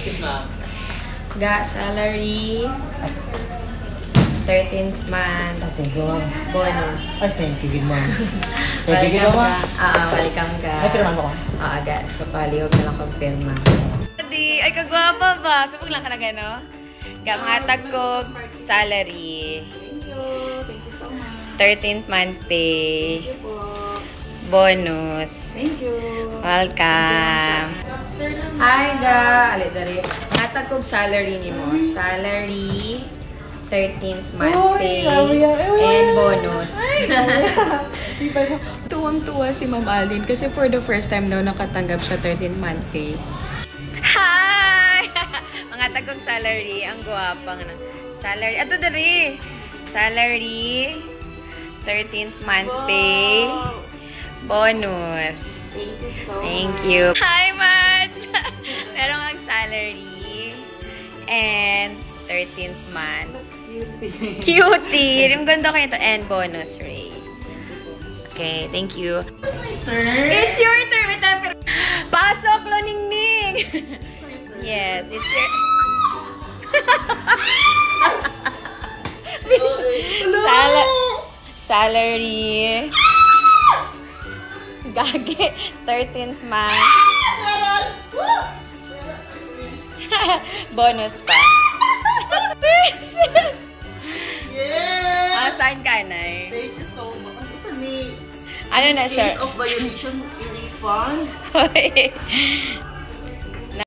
Kiss ma. Ga salary. 13th month. Thank you, ma'am. Bonus. Ay, thank you, ma'am. Thank you, ma'am. Welcome ka. Ay, pirman mo ko. Aga. Kapalihog na lang kong-pirma. Ay, kagwapa ba? Subog lang ka na gano? Ga mga tagkog salary. Thank you. Thank you so much. 13th month pay. Thank you po. Bonus. Thank you. Welcome. Hi, ga. Ali, dari. Mga tagkog salary ni mo. Salary. 13th month pay. And bonus. Tuwang-tuwa si Ma'am Alin kasi for the first time daw nakatanggap siya 13th month pay. Hi! Mga tagkog salary. Ang guwapang ng salary. Ato dari. Salary. 13th month pay. Bonus. Thank you so Thank you. Hi, Mads! Meron kang salary. And 13th month. Cutie! Yung ganda ko ito. And bonus rate. Okay, thank you. It's your turn. Pasok, Loningning! Yes, it's your... Salary. Gagi. 13th month. Bonus pa. Yes! Saan ka, Nay? Thank you so much. Ano sa me? Ano na siya? Case of violation, i-refund.